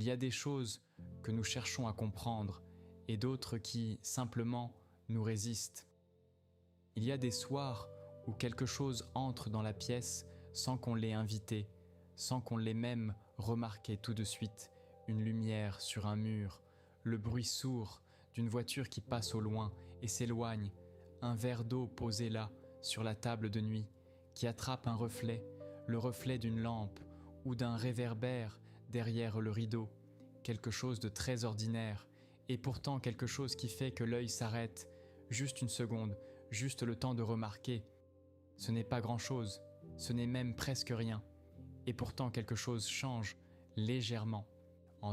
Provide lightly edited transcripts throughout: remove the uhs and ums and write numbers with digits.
Il y a des choses que nous cherchons à comprendre et d'autres qui, simplement, nous résistent. Il y a des soirs où quelque chose entre dans la pièce sans qu'on l'ait invité, sans qu'on l'ait même remarqué tout de suite. Une lumière sur un mur, le bruit sourd d'une voiture qui passe au loin et s'éloigne, un verre d'eau posé là, sur la table de nuit, qui attrape un reflet, le reflet d'une lampe ou d'un réverbère derrière le rideau, quelque chose de très ordinaire, et pourtant quelque chose qui fait que l'œil s'arrête, juste une seconde, juste le temps de remarquer. Ce n'est pas grand-chose, ce n'est même presque rien, et pourtant quelque chose change, légèrement,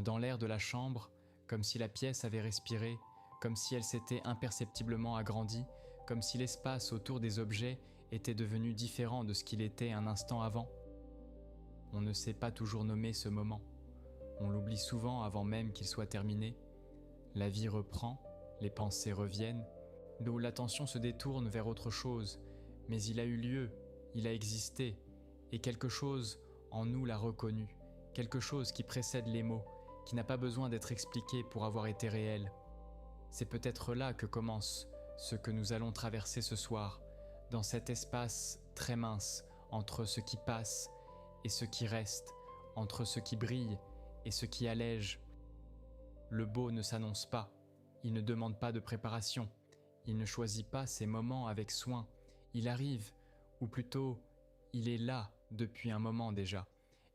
dans l'air de la chambre, comme si la pièce avait respiré, comme si elle s'était imperceptiblement agrandie, comme si l'espace autour des objets était devenu différent de ce qu'il était un instant avant. On ne sait pas toujours nommer ce moment. On l'oublie souvent avant même qu'il soit terminé. La vie reprend, les pensées reviennent, l'attention se détourne vers autre chose, mais il a eu lieu, il a existé, et quelque chose en nous l'a reconnu, quelque chose qui précède les mots, qui n'a pas besoin d'être expliqué pour avoir été réel. C'est peut-être là que commence ce que nous allons traverser ce soir, dans cet espace très mince entre ce qui passe et ce qui reste, entre ce qui brille et ce qui allège. Le beau ne s'annonce pas, il ne demande pas de préparation, il ne choisit pas ses moments avec soin, il arrive, ou plutôt, il est là depuis un moment déjà,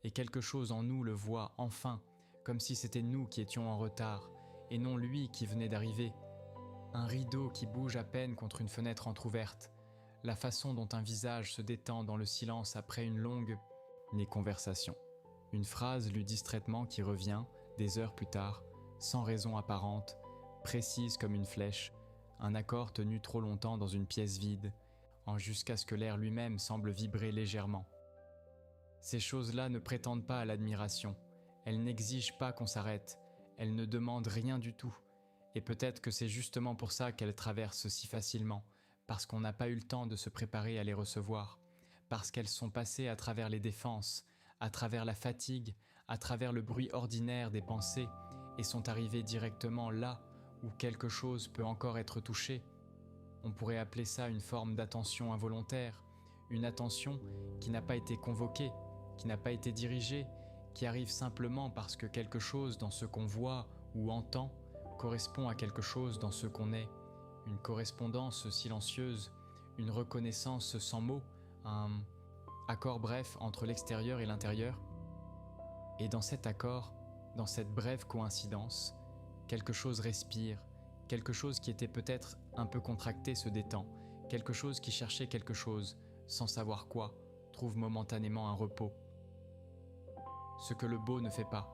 et quelque chose en nous le voit enfin, comme si c'était nous qui étions en retard, et non lui qui venait d'arriver. Un rideau qui bouge à peine contre une fenêtre entr'ouverte, la façon dont un visage se détend dans le silence après une longue conversation. Une phrase lue distraitement qui revient, des heures plus tard, sans raison apparente, précise comme une flèche, un accord tenu trop longtemps dans une pièce vide, jusqu'à ce que l'air lui-même semble vibrer légèrement. Ces choses-là ne prétendent pas à l'admiration, elles n'exigent pas qu'on s'arrête, elles ne demandent rien du tout, et peut-être que c'est justement pour ça qu'elles traversent si facilement, parce qu'on n'a pas eu le temps de se préparer à les recevoir, parce qu'elles sont passées à travers les défenses, à travers la fatigue, à travers le bruit ordinaire des pensées, et sont arrivées directement là où quelque chose peut encore être touché. On pourrait appeler ça une forme d'attention involontaire, une attention qui n'a pas été convoquée, qui n'a pas été dirigée, qui arrive simplement parce que quelque chose dans ce qu'on voit ou entend correspond à quelque chose dans ce qu'on est, une correspondance silencieuse, une reconnaissance sans mots, un accord bref entre l'extérieur et l'intérieur. Et dans cet accord, dans cette brève coïncidence, quelque chose respire, quelque chose qui était peut-être un peu contracté se détend, quelque chose qui cherchait quelque chose, sans savoir quoi, trouve momentanément un repos. Ce que le beau ne fait pas.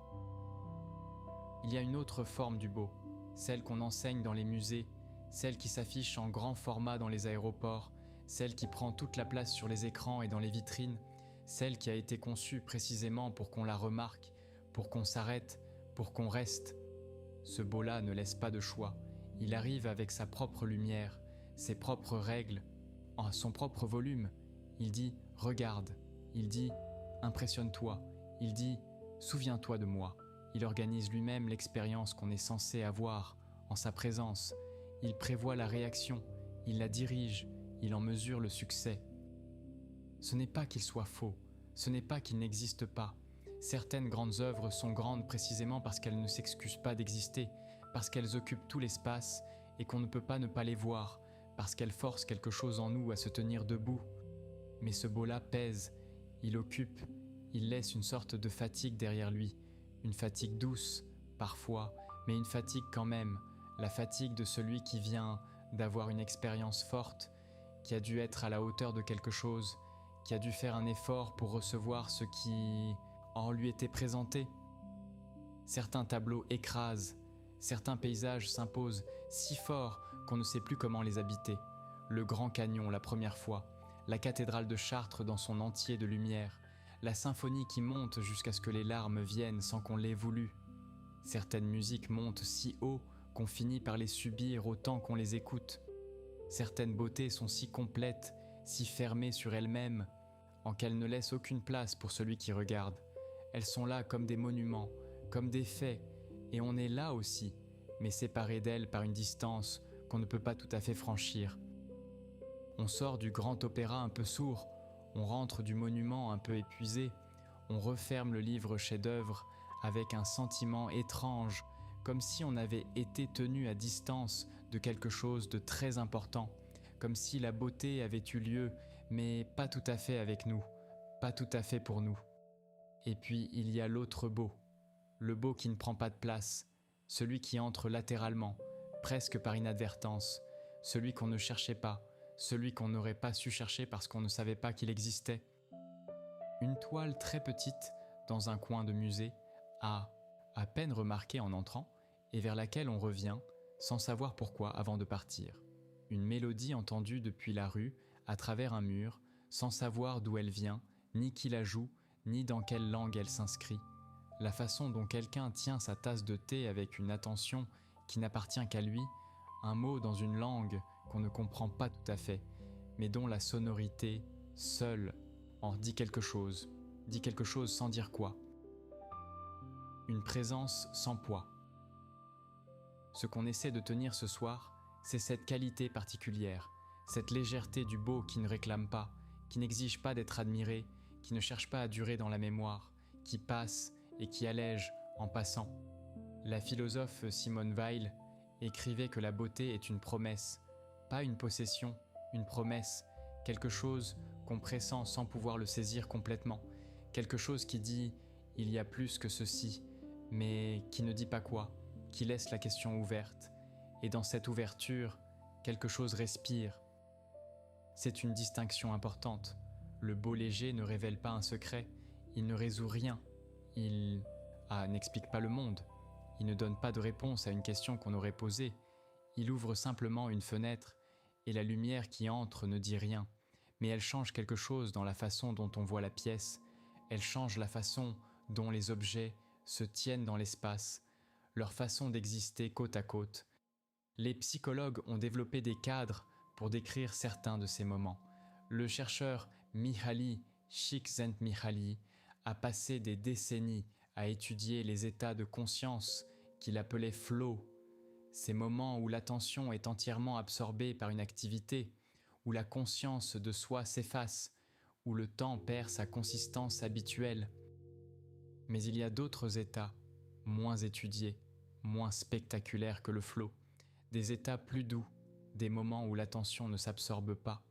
Il y a une autre forme du beau, celle qu'on enseigne dans les musées, celle qui s'affiche en grand format dans les aéroports, celle qui prend toute la place sur les écrans et dans les vitrines, celle qui a été conçue précisément pour qu'on la remarque, pour qu'on s'arrête, pour qu'on reste. Ce beau-là ne laisse pas de choix, il arrive avec sa propre lumière, ses propres règles, en son propre volume. Il dit « regarde », il dit « impressionne-toi », il dit « souviens-toi de moi ». Il organise lui-même l'expérience qu'on est censé avoir en sa présence. Il prévoit la réaction, il la dirige, il en mesure le succès. Ce n'est pas qu'il soit faux, ce n'est pas qu'il n'existe pas. Certaines grandes œuvres sont grandes précisément parce qu'elles ne s'excusent pas d'exister, parce qu'elles occupent tout l'espace et qu'on ne peut pas ne pas les voir, parce qu'elles forcent quelque chose en nous à se tenir debout. Mais ce beau-là pèse, il occupe, il laisse une sorte de fatigue derrière lui, une fatigue douce, parfois, mais une fatigue quand même, la fatigue de celui qui vient d'avoir une expérience forte, qui a dû être à la hauteur de quelque chose, qui a dû faire un effort pour recevoir ce qui en lui était présenté. Certains tableaux écrasent, certains paysages s'imposent si fort qu'on ne sait plus comment les habiter. Le Grand Canyon la première fois, la cathédrale de Chartres dans son entier de lumière, la symphonie qui monte jusqu'à ce que les larmes viennent sans qu'on l'ait voulu. Certaines musiques montent si haut qu'on finit par les subir autant qu'on les écoute. Certaines beautés sont si complètes, si fermées sur elles-mêmes, qu'elles ne laissent aucune place pour celui qui regarde. Elles sont là comme des monuments, comme des faits, et on est là aussi, mais séparé d'elle par une distance qu'on ne peut pas tout à fait franchir. On sort du grand opéra un peu sourd, on rentre du monument un peu épuisé, on referme le livre chef-d'œuvre avec un sentiment étrange, comme si on avait été tenu à distance de quelque chose de très important, comme si la beauté avait eu lieu, mais pas tout à fait avec nous, pas tout à fait pour nous. Et puis il y a l'autre beau, le beau qui ne prend pas de place, celui qui entre latéralement, presque par inadvertance, celui qu'on ne cherchait pas, celui qu'on n'aurait pas su chercher parce qu'on ne savait pas qu'il existait. Une toile très petite dans un coin de musée, à peine remarquée en entrant, et vers laquelle on revient, sans savoir pourquoi avant de partir. Une mélodie entendue depuis la rue, à travers un mur, sans savoir d'où elle vient, ni qui la joue, ni dans quelle langue elle s'inscrit. La façon dont quelqu'un tient sa tasse de thé avec une attention qui n'appartient qu'à lui, un mot dans une langue qu'on ne comprend pas tout à fait, mais dont la sonorité, seule, en dit quelque chose sans dire quoi. Une présence sans poids. Ce qu'on essaie de tenir ce soir, c'est cette qualité particulière, cette légèreté du beau qui ne réclame pas, qui n'exige pas d'être admiré, qui ne cherche pas à durer dans la mémoire, qui passe et qui allège en passant. La philosophe Simone Weil écrivait que la beauté est une promesse, pas une possession, une promesse, quelque chose qu'on pressent sans pouvoir le saisir complètement, quelque chose qui dit « il y a plus que ceci », mais qui ne dit pas quoi, qui laisse la question ouverte, et dans cette ouverture, quelque chose respire. C'est une distinction importante. Le beau léger ne révèle pas un secret, il ne résout rien, il n'explique pas le monde, il ne donne pas de réponse à une question qu'on aurait posée, il ouvre simplement une fenêtre, et la lumière qui entre ne dit rien, mais elle change quelque chose dans la façon dont on voit la pièce, elle change la façon dont les objets se tiennent dans l'espace, leur façon d'exister côte à côte. Les psychologues ont développé des cadres pour décrire certains de ces moments. Le chercheur Mihaly Csikszentmihalyi a passé des décennies à étudier les états de conscience qu'il appelait flow, ces moments où l'attention est entièrement absorbée par une activité, où la conscience de soi s'efface, où le temps perd sa consistance habituelle. Mais il y a d'autres états, moins étudiés, moins spectaculaires que le flow, des états plus doux, des moments où l'attention ne s'absorbe pas,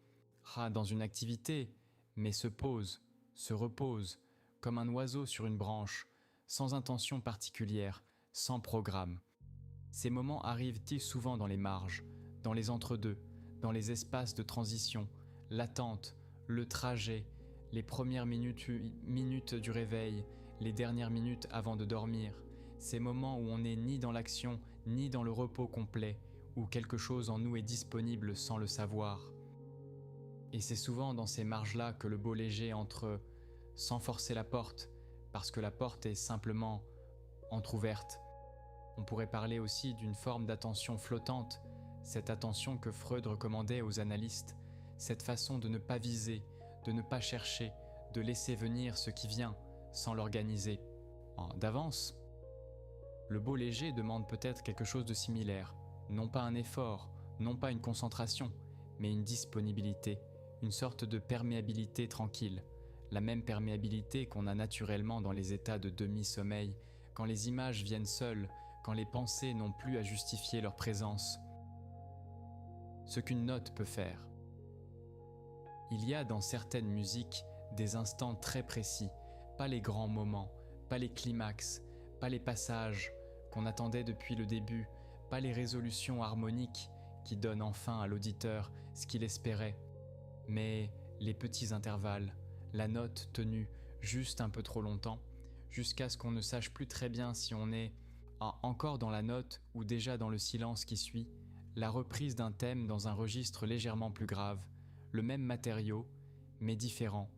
dans une activité, mais se pose, se repose, comme un oiseau sur une branche, sans intention particulière, sans programme. Ces moments arrivent-ils souvent dans les marges, dans les entre-deux, dans les espaces de transition, l'attente, le trajet, les premières minutes du réveil, les dernières minutes avant de dormir, ces moments où on n'est ni dans l'action, ni dans le repos complet, où quelque chose en nous est disponible sans le savoir. Et c'est souvent dans ces marges-là que le beau léger entre sans forcer la porte, parce que la porte est simplement entr'ouverte. On pourrait parler aussi d'une forme d'attention flottante, cette attention que Freud recommandait aux analystes, cette façon de ne pas viser, de ne pas chercher, de laisser venir ce qui vient, sans l'organiser d'avance. Le beau léger demande peut-être quelque chose de similaire, non pas un effort, non pas une concentration, mais une disponibilité, une sorte de perméabilité tranquille, la même perméabilité qu'on a naturellement dans les états de demi-sommeil, quand les images viennent seules, quand les pensées n'ont plus à justifier leur présence. Ce qu'une note peut faire. Il y a dans certaines musiques des instants très précis, pas les grands moments, pas les climax, pas les passages qu'on attendait depuis le début, pas les résolutions harmoniques qui donnent enfin à l'auditeur ce qu'il espérait, mais les petits intervalles, la note tenue juste un peu trop longtemps, jusqu'à ce qu'on ne sache plus très bien si on est encore dans la note ou déjà dans le silence qui suit, la reprise d'un thème dans un registre légèrement plus grave, le même matériau, mais différent,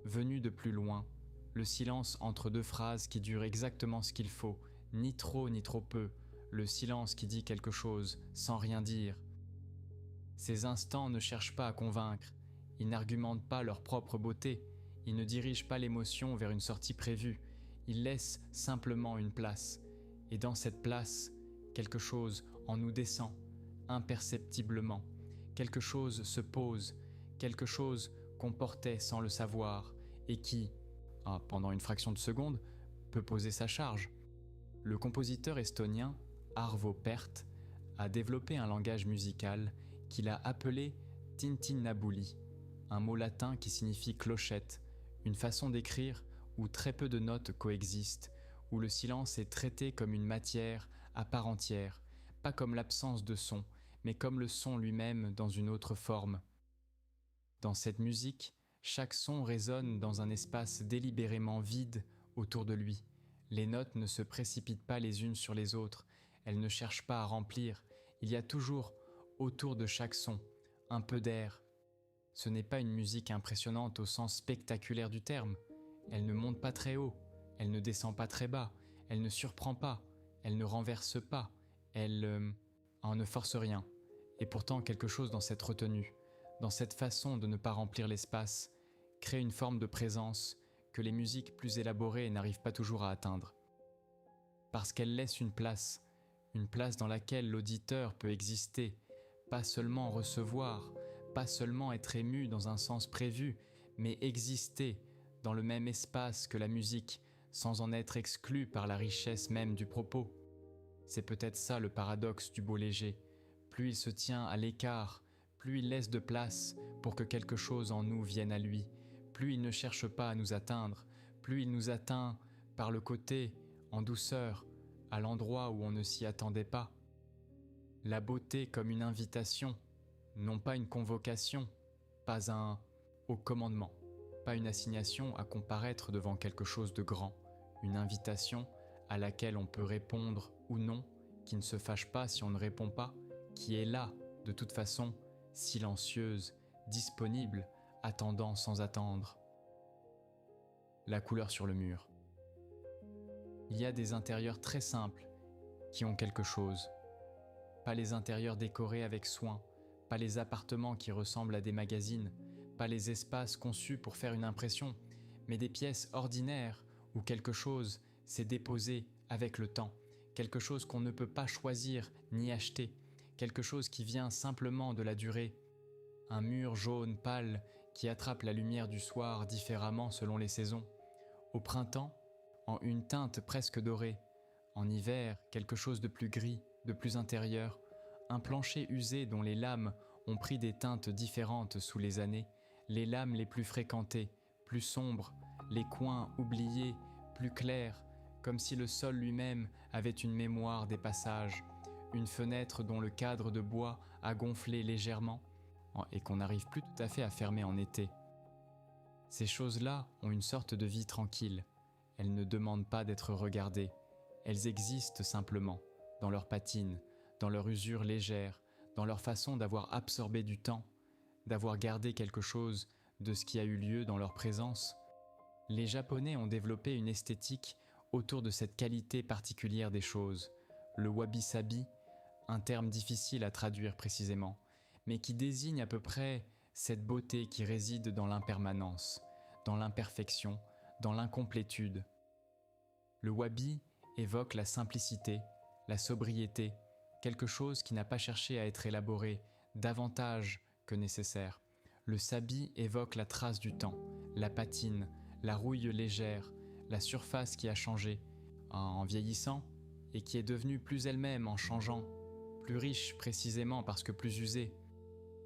venu de plus loin, le silence entre deux phrases qui durent exactement ce qu'il faut, ni trop ni trop peu, le silence qui dit quelque chose sans rien dire. Ces instants ne cherchent pas à convaincre, ils n'argumentent pas leur propre beauté, ils ne dirigent pas l'émotion vers une sortie prévue, il laisse simplement une place. Et dans cette place, quelque chose en nous descend, imperceptiblement. Quelque chose se pose, quelque chose qu'on portait sans le savoir et qui, pendant une fraction de seconde, peut poser sa charge. Le compositeur estonien Arvo Pärt a développé un langage musical qu'il a appelé tintinnabuli, un mot latin qui signifie clochette, une façon d'écrire où très peu de notes coexistent, où le silence est traité comme une matière à part entière, pas comme l'absence de son, mais comme le son lui-même dans une autre forme. Dans cette musique, chaque son résonne dans un espace délibérément vide autour de lui. Les notes ne se précipitent pas les unes sur les autres, elles ne cherchent pas à remplir, il y a toujours, autour de chaque son, un peu d'air. Ce n'est pas une musique impressionnante au sens spectaculaire du terme, elle ne monte pas très haut, elle ne descend pas très bas, elle ne surprend pas, elle ne renverse pas, elle ne force rien. Et pourtant quelque chose dans cette retenue, dans cette façon de ne pas remplir l'espace, crée une forme de présence que les musiques plus élaborées n'arrivent pas toujours à atteindre. Parce qu'elle laisse une place dans laquelle l'auditeur peut exister, pas seulement recevoir, pas seulement être ému dans un sens prévu, mais exister dans le même espace que la musique, sans en être exclu par la richesse même du propos. C'est peut-être ça le paradoxe du beau léger. Plus il se tient à l'écart, plus il laisse de place pour que quelque chose en nous vienne à lui, plus il ne cherche pas à nous atteindre, plus il nous atteint par le côté, en douceur, à l'endroit où on ne s'y attendait pas. La beauté comme une invitation, non pas une convocation, pas un haut commandement, pas une assignation à comparaître devant quelque chose de grand, une invitation à laquelle on peut répondre ou non, qui ne se fâche pas si on ne répond pas, qui est là, de toute façon, silencieuse, disponible, attendant sans attendre. La couleur sur le mur. Il y a des intérieurs très simples qui ont quelque chose. Pas les intérieurs décorés avec soin, pas les appartements qui ressemblent à des magazines, pas les espaces conçus pour faire une impression, mais des pièces ordinaires où quelque chose s'est déposé avec le temps, quelque chose qu'on ne peut pas choisir ni acheter, quelque chose qui vient simplement de la durée. Un mur jaune pâle qui attrape la lumière du soir différemment selon les saisons. Au printemps, en une teinte presque dorée. En hiver, quelque chose de plus gris, de plus intérieur. Un plancher usé dont les lames ont pris des teintes différentes sous les années. Les lames les plus fréquentées, plus sombres. Les coins oubliés, plus clairs, comme si le sol lui-même avait une mémoire des passages. Une fenêtre dont le cadre de bois a gonflé légèrement et qu'on n'arrive plus tout à fait à fermer en été. Ces choses-là ont une sorte de vie tranquille. Elles ne demandent pas d'être regardées. Elles existent simplement, dans leur patine, dans leur usure légère, dans leur façon d'avoir absorbé du temps, d'avoir gardé quelque chose de ce qui a eu lieu dans leur présence. Les Japonais ont développé une esthétique autour de cette qualité particulière des choses, le wabi-sabi, un terme difficile à traduire précisément, mais qui désigne à peu près cette beauté qui réside dans l'impermanence, dans l'imperfection, dans l'incomplétude. Le wabi évoque la simplicité, la sobriété, quelque chose qui n'a pas cherché à être élaboré davantage que nécessaire. Le sabi évoque la trace du temps, la patine, la rouille légère, la surface qui a changé en vieillissant et qui est devenue plus elle-même en changeant, plus riche précisément parce que plus usée.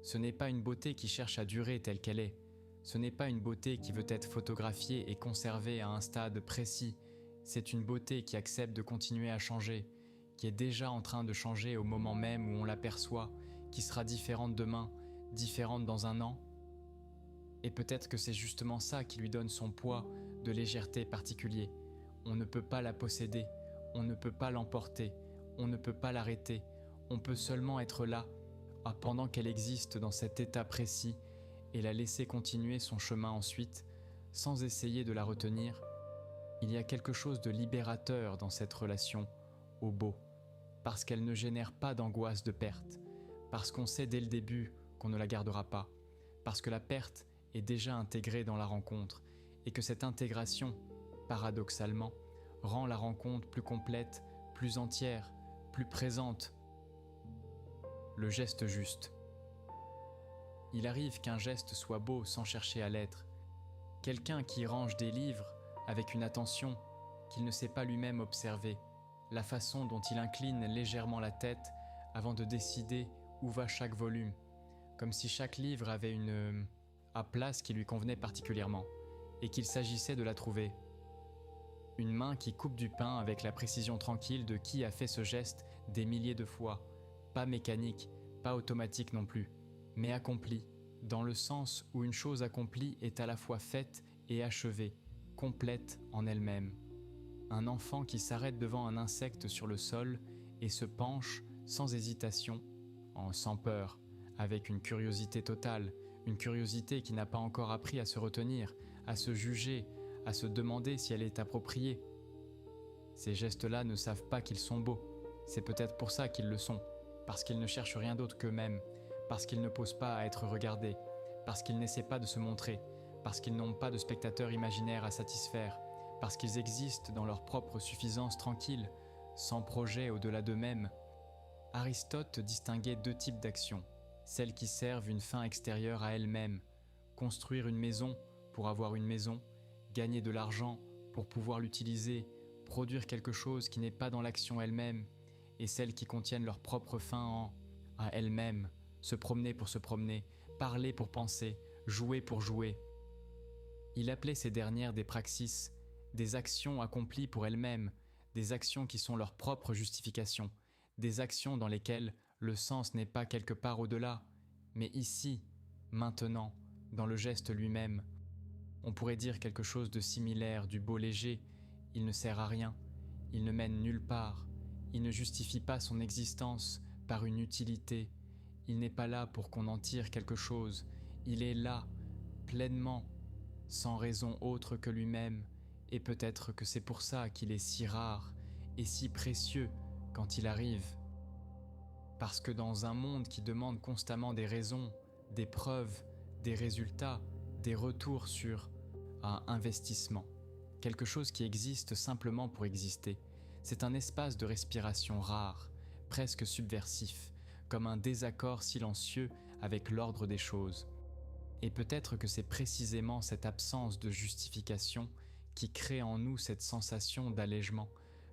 Ce n'est pas une beauté qui cherche à durer telle qu'elle est. Ce n'est pas une beauté qui veut être photographiée et conservée à un stade précis. C'est une beauté qui accepte de continuer à changer, qui est déjà en train de changer au moment même où on l'aperçoit, qui sera différente demain, différente dans un an. Et peut-être que c'est justement ça qui lui donne son poids de légèreté particulier. On ne peut pas la posséder, on ne peut pas l'emporter, on ne peut pas l'arrêter, on peut seulement être là, pendant qu'elle existe dans cet état précis, et la laisser continuer son chemin ensuite, sans essayer de la retenir. Il y a quelque chose de libérateur dans cette relation au beau, parce qu'elle ne génère pas d'angoisse de perte, parce qu'on sait dès le début qu'on ne la gardera pas, parce que la perte est déjà intégrée dans la rencontre, et que cette intégration, paradoxalement, rend la rencontre plus complète, plus entière, plus présente. Le geste juste. Il arrive qu'un geste soit beau sans chercher à l'être. Quelqu'un qui range des livres avec une attention qu'il ne sait pas lui-même observer, la façon dont il incline légèrement la tête avant de décider où va chaque volume, comme si chaque livre avait une place qui lui convenait particulièrement, et qu'il s'agissait de la trouver. Une main qui coupe du pain avec la précision tranquille de qui a fait ce geste des milliers de fois, pas mécanique, pas automatique non plus, mais accompli, dans le sens où une chose accomplie est à la fois faite et achevée, complète en elle-même. Un enfant qui s'arrête devant un insecte sur le sol et se penche sans hésitation, sans peur, avec une curiosité totale, une curiosité qui n'a pas encore appris à se retenir, à se juger, à se demander si elle est appropriée. Ces gestes-là ne savent pas qu'ils sont beaux, c'est peut-être pour ça qu'ils le sont, parce qu'ils ne cherchent rien d'autre qu'eux-mêmes, parce qu'ils ne posent pas à être regardés, parce qu'ils n'essaient pas de se montrer, parce qu'ils n'ont pas de spectateurs imaginaires à satisfaire, parce qu'ils existent dans leur propre suffisance tranquille, sans projet au-delà d'eux-mêmes. Aristote distinguait deux types d'actions, celles qui servent une fin extérieure à elles-mêmes, construire une maison pour avoir une maison, gagner de l'argent pour pouvoir l'utiliser, produire quelque chose qui n'est pas dans l'action elle-même, et celles qui contiennent leur propre fin à elles-mêmes, se promener pour se promener, parler pour penser, jouer pour jouer. Il appelait ces dernières des praxis, des actions accomplies pour elles-mêmes, des actions qui sont leur propre justification, des actions dans lesquelles le sens n'est pas quelque part au-delà, mais ici, maintenant, dans le geste lui-même. On pourrait dire quelque chose de similaire du beau léger, il ne sert à rien, il ne mène nulle part, il ne justifie pas son existence par une utilité, il n'est pas là pour qu'on en tire quelque chose, il est là, pleinement, sans raison autre que lui-même, et peut-être que c'est pour ça qu'il est si rare et si précieux quand il arrive. Parce que dans un monde qui demande constamment des raisons, des preuves, des résultats, des retours sur un investissement, quelque chose qui existe simplement pour exister, c'est un espace de respiration rare, presque subversif, comme un désaccord silencieux avec l'ordre des choses. Et peut-être que c'est précisément cette absence de justification qui crée en nous cette sensation d'allègement,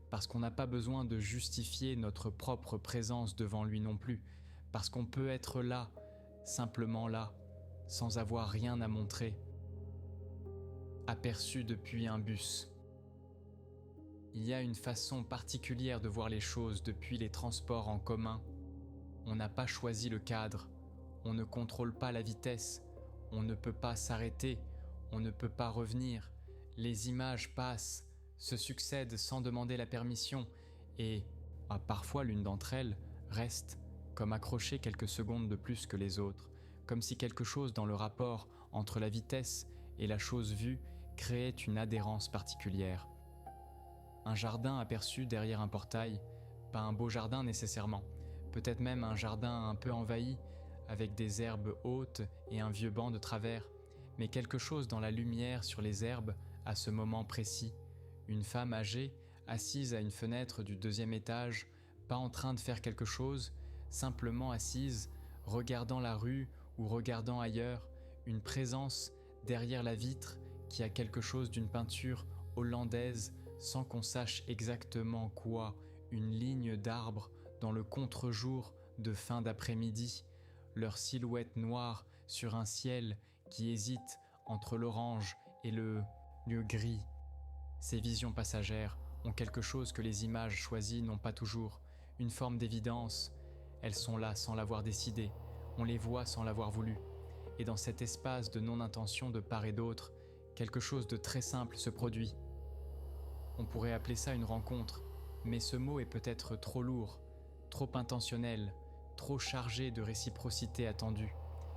parce qu'on n'a pas besoin de justifier notre propre présence devant lui non plus, parce qu'on peut être là, simplement là, sans avoir rien à montrer. Aperçu depuis un bus. Il y a une façon particulière de voir les choses depuis les transports en commun. On n'a pas choisi le cadre, on ne contrôle pas la vitesse, on ne peut pas s'arrêter, on ne peut pas revenir. Les images passent, se succèdent sans demander la permission et, parfois l'une d'entre elles, reste comme accrochée quelques secondes de plus que les autres, comme si quelque chose dans le rapport entre la vitesse et la chose vue créait une adhérence particulière. Un jardin aperçu derrière un portail, pas un beau jardin nécessairement, peut-être même un jardin un peu envahi, avec des herbes hautes et un vieux banc de travers, mais quelque chose dans la lumière sur les herbes à ce moment précis, une femme âgée, assise à une fenêtre du 2e étage, pas en train de faire quelque chose, simplement assise, regardant la rue ou regardant ailleurs, une présence derrière la vitre qui a quelque chose d'une peinture hollandaise sans qu'on sache exactement quoi, une ligne d'arbres dans le contre-jour de fin d'après-midi, leur silhouette noire sur un ciel qui hésite entre l'orange et le gris. Ces visions passagères ont quelque chose que les images choisies n'ont pas toujours, une forme d'évidence. Elles sont là sans l'avoir décidé, on les voit sans l'avoir voulu. Et dans cet espace de non-intention de part et d'autre, quelque chose de très simple se produit. On pourrait appeler ça une rencontre, mais ce mot est peut-être trop lourd, trop intentionnel, trop chargé de réciprocité attendue.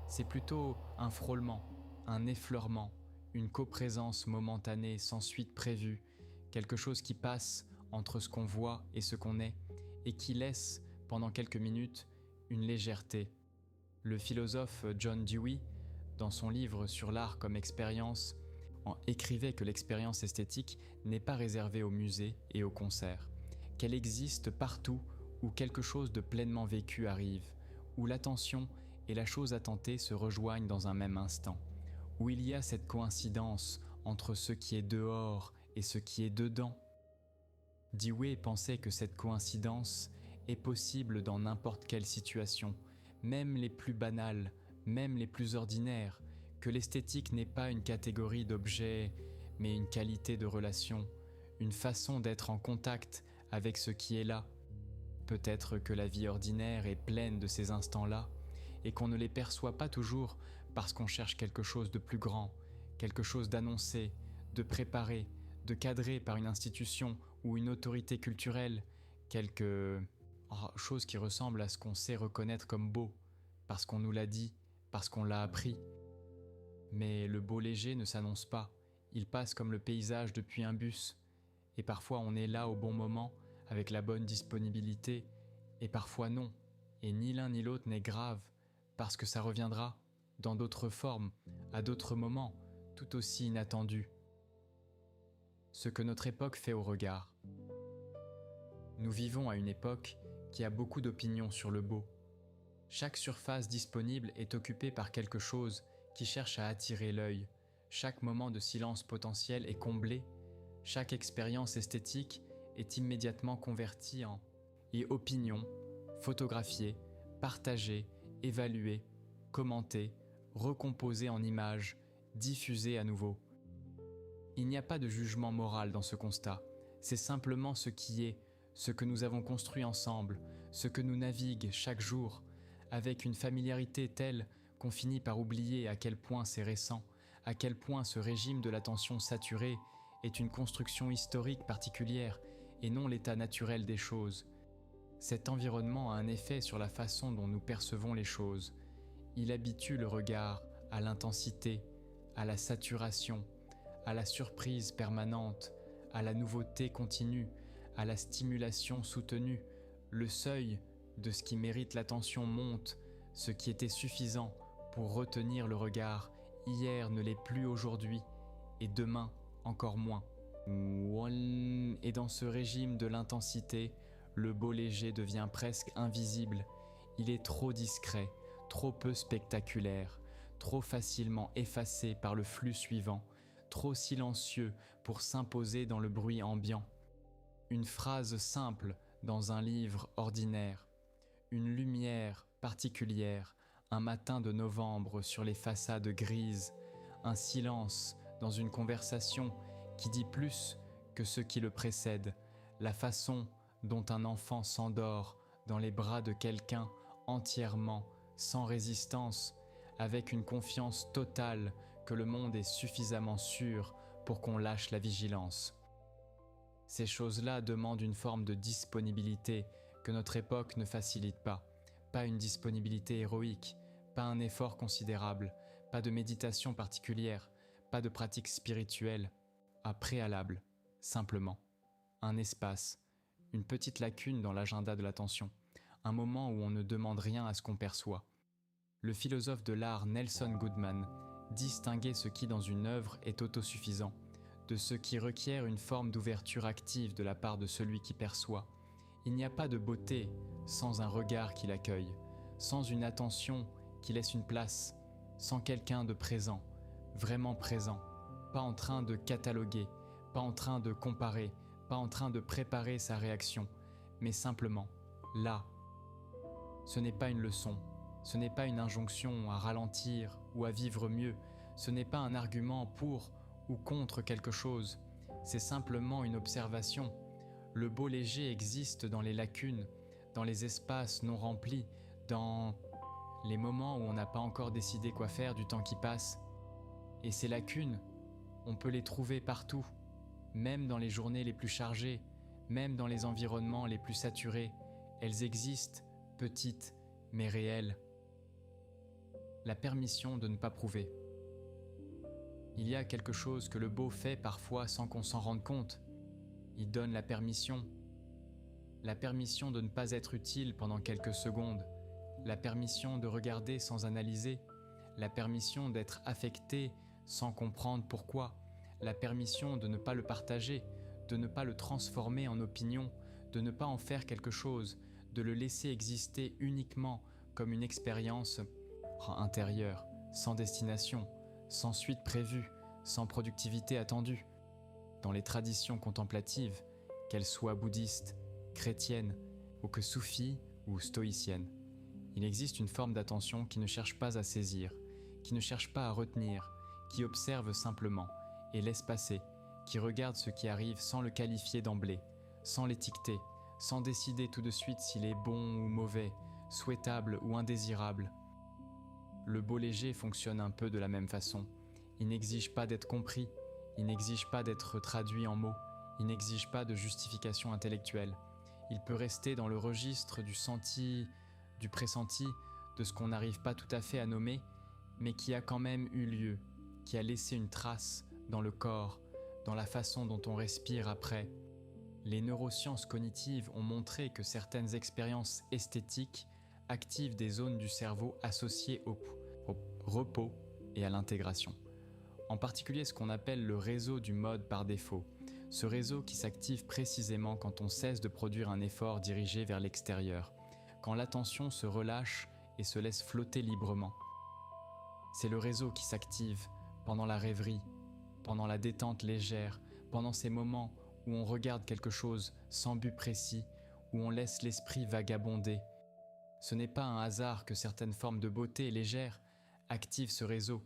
C'est plutôt un frôlement, un effleurement, une coprésence momentanée sans suite prévue, quelque chose qui passe entre ce qu'on voit et ce qu'on est, et qui laisse, pendant quelques minutes, une légèreté. Le philosophe John Dewey, dans son livre sur l'art comme expérience, écrivait que l'expérience esthétique n'est pas réservée aux musées et aux concerts, qu'elle existe partout où quelque chose de pleinement vécu arrive, où l'attention et la chose à tenter se rejoignent dans un même instant, où il y a cette coïncidence entre ce qui est dehors et ce qui est dedans. Dewey pensait que cette coïncidence est possible dans n'importe quelle situation, même les plus banales, même les plus ordinaires, que l'esthétique n'est pas une catégorie d'objets, mais une qualité de relation, une façon d'être en contact avec ce qui est là. Peut-être que la vie ordinaire est pleine de ces instants-là, et qu'on ne les perçoit pas toujours parce qu'on cherche quelque chose de plus grand, quelque chose d'annoncé, de préparé, de cadré par une institution ou une autorité culturelle, quelque chose qui ressemble à ce qu'on sait reconnaître comme beau, parce qu'on nous l'a dit, parce qu'on l'a appris. Mais le beau léger ne s'annonce pas, il passe comme le paysage depuis un bus, et parfois on est là au bon moment, avec la bonne disponibilité, et parfois non, et ni l'un ni l'autre n'est grave, parce que ça reviendra, dans d'autres formes, à d'autres moments, tout aussi inattendus. Ce que notre époque fait au regard. Nous vivons à une époque qui a beaucoup d'opinions sur le beau. Chaque surface disponible est occupée par quelque chose qui cherche à attirer l'œil. Chaque moment de silence potentiel est comblé. Chaque expérience esthétique est immédiatement convertie en opinion, photographiée, partagée, évaluée, commentée, recomposée en images, diffusée à nouveau. Il n'y a pas de jugement moral dans ce constat. C'est simplement ce qui est, ce que nous avons construit ensemble, ce que nous naviguons chaque jour, avec une familiarité telle qu'on finit par oublier à quel point c'est récent, à quel point ce régime de l'attention saturée est une construction historique particulière et non l'état naturel des choses. Cet environnement a un effet sur la façon dont nous percevons les choses. Il habitue le regard à l'intensité, à la saturation, à la surprise permanente, à la nouveauté continue, à la stimulation soutenue. Le seuil de ce qui mérite l'attention monte, ce qui était suffisant pour retenir le regard hier ne l'est plus aujourd'hui, et demain encore moins. Et dans ce régime de l'intensité, le beau léger devient presque invisible. Il est trop discret, trop peu spectaculaire, trop facilement effacé par le flux suivant, trop silencieux pour s'imposer dans le bruit ambiant. Une phrase simple dans un livre ordinaire, une lumière particulière, un matin de novembre sur les façades grises, un silence dans une conversation qui dit plus que ce qui le précède, la façon dont un enfant s'endort dans les bras de quelqu'un entièrement, sans résistance, avec une confiance totale que le monde est suffisamment sûr pour qu'on lâche la vigilance. Ces choses-là demandent une forme de disponibilité que notre époque ne facilite pas une disponibilité héroïque, pas un effort considérable, pas de méditation particulière, pas de pratique spirituelle, à préalable, simplement, un espace, une petite lacune dans l'agenda de l'attention, un moment où on ne demande rien à ce qu'on perçoit. Le philosophe de l'art Nelson Goodman distinguait ce qui dans une œuvre est autosuffisant, de ce qui requiert une forme d'ouverture active de la part de celui qui perçoit. Il n'y a pas de beauté sans un regard qui l'accueille, sans une attention qui laisse une place, sans quelqu'un de présent, vraiment présent, pas en train de cataloguer, pas en train de comparer, pas en train de préparer sa réaction, mais simplement là. Ce n'est pas une leçon, ce n'est pas une injonction à ralentir ou à vivre mieux, ce n'est pas un argument pour ou contre quelque chose, c'est simplement une observation. Le beau léger existe dans les lacunes, dans les espaces non remplis, dans les moments où on n'a pas encore décidé quoi faire du temps qui passe. Et ces lacunes, on peut les trouver partout, même dans les journées les plus chargées, même dans les environnements les plus saturés. Elles existent, petites, mais réelles. La permission de ne pas prouver. Il y a quelque chose que le beau fait parfois sans qu'on s'en rende compte. Il donne la permission de ne pas être utile pendant quelques secondes, la permission de regarder sans analyser, la permission d'être affecté sans comprendre pourquoi, la permission de ne pas le partager, de ne pas le transformer en opinion, de ne pas en faire quelque chose, de le laisser exister uniquement comme une expérience intérieure, sans destination, sans suite prévue, sans productivité attendue. Dans les traditions contemplatives, qu'elles soient bouddhistes, chrétiennes, ou que soufis ou stoïciennes, il existe une forme d'attention qui ne cherche pas à saisir, qui ne cherche pas à retenir, qui observe simplement et laisse passer, qui regarde ce qui arrive sans le qualifier d'emblée, sans l'étiqueter, sans décider tout de suite s'il est bon ou mauvais, souhaitable ou indésirable. Le beau léger fonctionne un peu de la même façon. Il n'exige pas d'être compris, il n'exige pas d'être traduit en mots, il n'exige pas de justification intellectuelle. Il peut rester dans le registre du senti, du pressenti, de ce qu'on n'arrive pas tout à fait à nommer, mais qui a quand même eu lieu, qui a laissé une trace dans le corps, dans la façon dont on respire après. Les neurosciences cognitives ont montré que certaines expériences esthétiques activent des zones du cerveau associées au repos et à l'intégration. En particulier ce qu'on appelle le réseau du mode par défaut, ce réseau qui s'active précisément quand on cesse de produire un effort dirigé vers l'extérieur, quand l'attention se relâche et se laisse flotter librement. C'est le réseau qui s'active pendant la rêverie, pendant la détente légère, pendant ces moments où on regarde quelque chose sans but précis, où on laisse l'esprit vagabonder. Ce n'est pas un hasard que certaines formes de beauté légère activent ce réseau.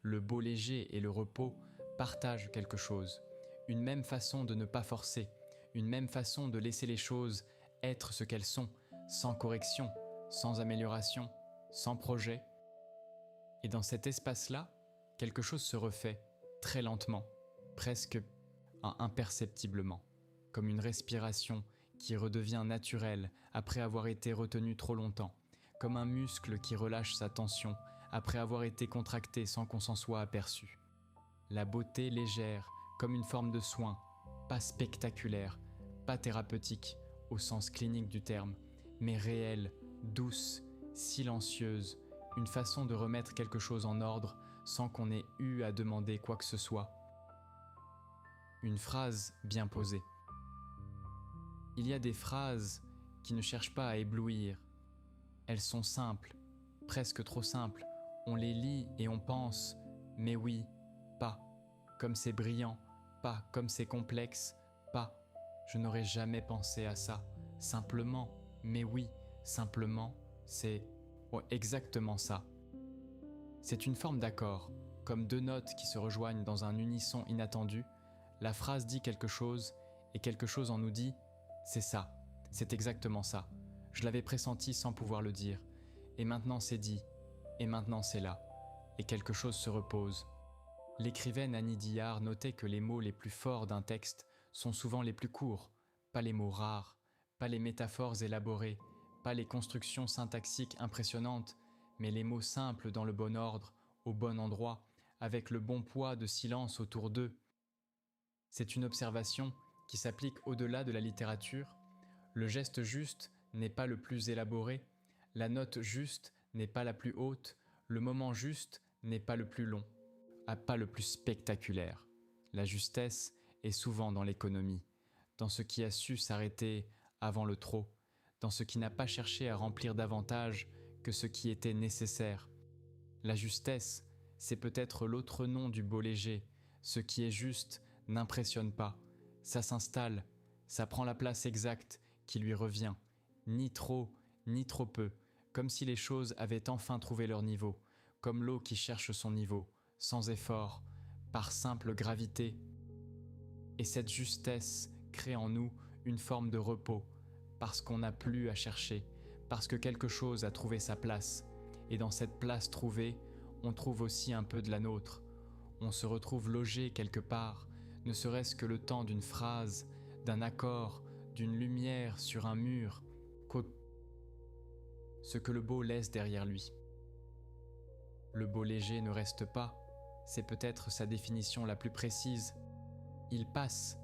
Le beau léger et le repos partagent quelque chose, une même façon de ne pas forcer, une même façon de laisser les choses être ce qu'elles sont, sans correction, sans amélioration, sans projet. Et dans cet espace-là, quelque chose se refait, très lentement, presque imperceptiblement, comme une respiration qui redevient naturelle après avoir été retenue trop longtemps, comme un muscle qui relâche sa tension après avoir été contracté sans qu'on s'en soit aperçu. La beauté légère, comme une forme de soin, pas spectaculaire, pas thérapeutique au sens clinique du terme, mais réelle, douce, silencieuse, une façon de remettre quelque chose en ordre sans qu'on ait eu à demander quoi que ce soit. Une phrase bien posée. Il y a des phrases qui ne cherchent pas à éblouir. Elles sont simples, presque trop simples. On les lit et on pense, mais oui, pas. Comme c'est brillant, pas. Comme c'est complexe, pas. Je n'aurais jamais pensé à ça. Simplement, mais oui, simplement, c'est exactement ça. C'est une forme d'accord, comme deux notes qui se rejoignent dans un unisson inattendu. La phrase dit quelque chose et quelque chose en nous dit « c'est ça, c'est exactement ça, je l'avais pressenti sans pouvoir le dire, et maintenant c'est dit, et maintenant c'est là, et quelque chose se repose ». L'écrivaine Annie Dillard notait que les mots les plus forts d'un texte sont souvent les plus courts, pas les mots rares, pas les métaphores élaborées, pas les constructions syntaxiques impressionnantes, mais les mots simples dans le bon ordre, au bon endroit, avec le bon poids de silence autour d'eux. C'est une observation qui s'applique au-delà de la littérature. Le geste juste n'est pas le plus élaboré, la note juste n'est pas la plus haute, le moment juste n'est pas le plus long, pas le plus spectaculaire. La justesse est souvent dans l'économie, dans ce qui a su s'arrêter avant le trop, dans ce qui n'a pas cherché à remplir davantage que ce qui était nécessaire. La justesse, c'est peut-être l'autre nom du beau léger. Ce qui est juste n'impressionne pas, ça s'installe, ça prend la place exacte qui lui revient, ni trop peu, comme si les choses avaient enfin trouvé leur niveau, comme l'eau qui cherche son niveau, sans effort, par simple gravité. Et cette justesse crée en nous une forme de repos, parce qu'on n'a plus à chercher, parce que quelque chose a trouvé sa place, et dans cette place trouvée, on trouve aussi un peu de la nôtre. On se retrouve logé quelque part, ne serait-ce que le temps d'une phrase, d'un accord, d'une lumière sur un mur, ce que le beau laisse derrière lui. Le beau léger ne reste pas, c'est peut-être sa définition la plus précise. Il passe,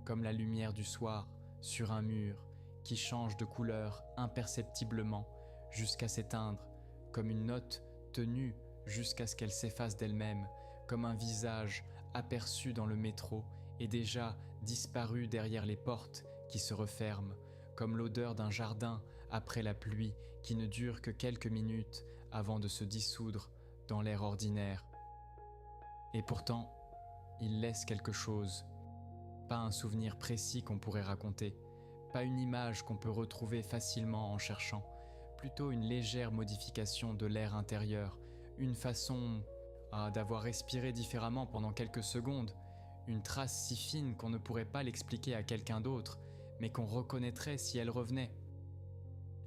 comme la lumière du soir, sur un mur qui change de couleur imperceptiblement jusqu'à s'éteindre, comme une note tenue jusqu'à ce qu'elle s'efface d'elle-même, comme un visage aperçu dans le métro et déjà disparu derrière les portes qui se referment, comme l'odeur d'un jardin après la pluie qui ne dure que quelques minutes avant de se dissoudre dans l'air ordinaire. Et pourtant, il laisse quelque chose, pas un souvenir précis qu'on pourrait raconter, pas une image qu'on peut retrouver facilement en cherchant, plutôt une légère modification de l'air intérieur, une façon d'avoir respiré différemment pendant quelques secondes, une trace si fine qu'on ne pourrait pas l'expliquer à quelqu'un d'autre, mais qu'on reconnaîtrait si elle revenait.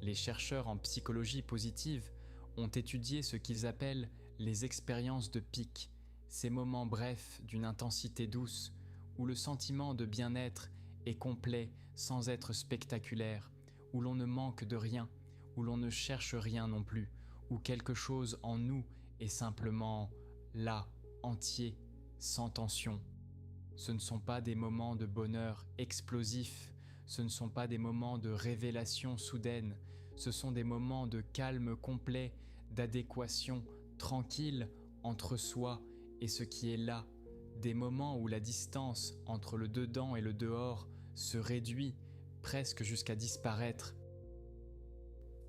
Les chercheurs en psychologie positive ont étudié ce qu'ils appellent les expériences de pic, ces moments brefs d'une intensité douce, où le sentiment de bien-être est complet sans être spectaculaire, où l'on ne manque de rien, où l'on ne cherche rien non plus, où quelque chose en nous est simplement là, entier, sans tension. Ce ne sont pas des moments de bonheur explosifs, ce ne sont pas des moments de révélation soudaine, ce sont des moments de calme complet, d'adéquation tranquille entre soi et ce qui est là, des moments où la distance entre le dedans et le dehors se réduit presque jusqu'à disparaître.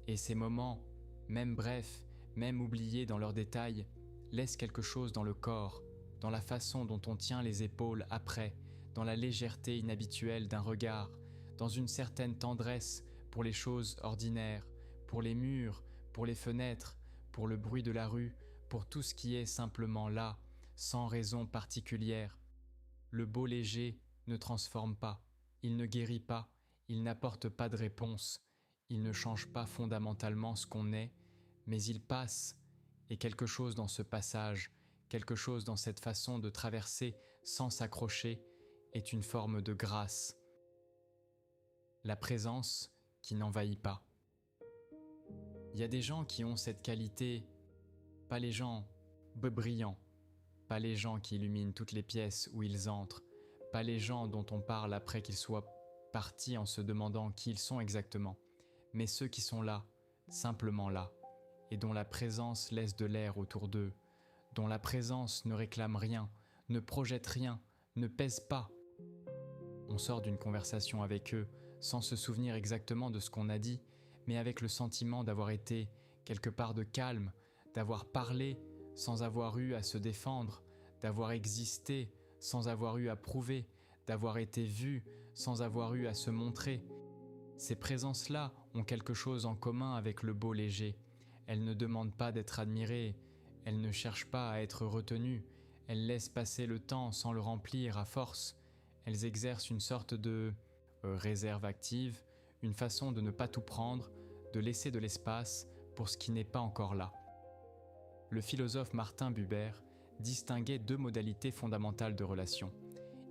Et ces moments, même brefs, même oubliés dans leurs détails, laissent quelque chose dans le corps, dans la façon dont on tient les épaules après, dans la légèreté inhabituelle d'un regard, dans une certaine tendresse pour les choses ordinaires, pour les murs, pour les fenêtres, pour le bruit de la rue, pour tout ce qui est simplement là, sans raison particulière. Le beau léger ne transforme pas, il ne guérit pas, il n'apporte pas de réponse, il ne change pas fondamentalement ce qu'on est, mais il passe, et quelque chose dans ce passage, quelque chose dans cette façon de traverser sans s'accrocher, est une forme de grâce. La présence qui n'envahit pas. Il y a des gens qui ont cette qualité, pas les gens brillants, pas les gens qui illuminent toutes les pièces où ils entrent, pas les gens dont on parle après qu'ils soient partis en se demandant qui ils sont exactement, mais ceux qui sont là, simplement là, et dont la présence laisse de l'air autour d'eux, dont la présence ne réclame rien, ne projette rien, ne pèse pas. On sort d'une conversation avec eux sans se souvenir exactement de ce qu'on a dit, mais avec le sentiment d'avoir été quelque part de calme, d'avoir parlé sans avoir eu à se défendre, d'avoir existé sans avoir eu à prouver, d'avoir été vu sans avoir eu à se montrer. Ces présences-là ont quelque chose en commun avec le beau léger. Elles ne demandent pas d'être admirées, elles ne cherchent pas à être retenues, elles laissent passer le temps sans le remplir à force. Elles exercent une sorte de réserve active, une façon de ne pas tout prendre, de laisser de l'espace pour ce qui n'est pas encore là. Le philosophe Martin Buber distinguait deux modalités fondamentales de relation.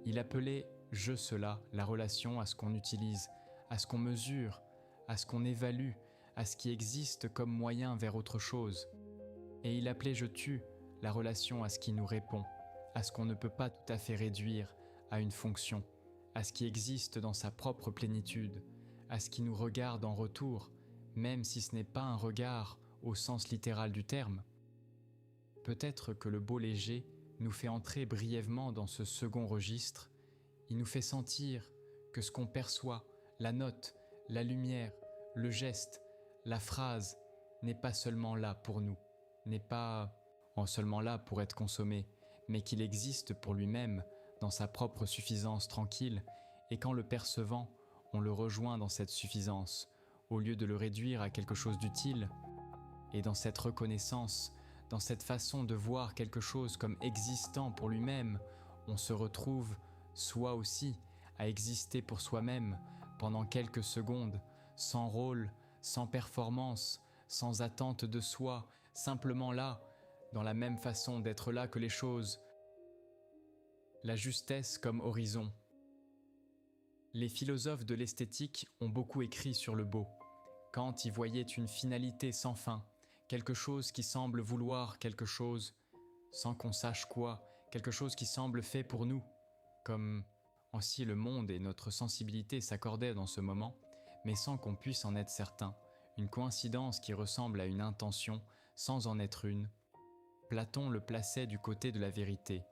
Il appelait « je-cela » la relation à ce qu'on utilise, à ce qu'on mesure, à ce qu'on évalue, à ce qui existe comme moyen vers autre chose. Et il appelait « je-tu » la relation à ce qui nous répond, à ce qu'on ne peut pas tout à fait réduire à une fonction, à ce qui existe dans sa propre plénitude, à ce qui nous regarde en retour, même si ce n'est pas un regard au sens littéral du terme. Peut-être que le beau léger nous fait entrer brièvement dans ce second registre. Il nous fait sentir que ce qu'on perçoit, la note, la lumière, le geste, la phrase, n'est pas seulement là pour nous, n'est pas seulement là pour être consommé, mais qu'il existe pour lui-même dans sa propre suffisance tranquille, et qu'en le percevant, on le rejoint dans cette suffisance, au lieu de le réduire à quelque chose d'utile. Et dans cette reconnaissance, dans cette façon de voir quelque chose comme existant pour lui-même, on se retrouve, soi aussi, à exister pour soi-même pendant quelques secondes, sans rôle, sans performance, sans attente de soi, simplement là, dans la même façon d'être là que les choses. La justesse comme horizon. Les philosophes de l'esthétique ont beaucoup écrit sur le beau. Kant y voyait une finalité sans fin, quelque chose qui semble vouloir quelque chose, sans qu'on sache quoi, quelque chose qui semble fait pour nous, comme si le monde et notre sensibilité s'accordaient dans ce moment, mais sans qu'on puisse en être certain, une coïncidence qui ressemble à une intention, sans en être une. Platon le plaçait du côté de la vérité,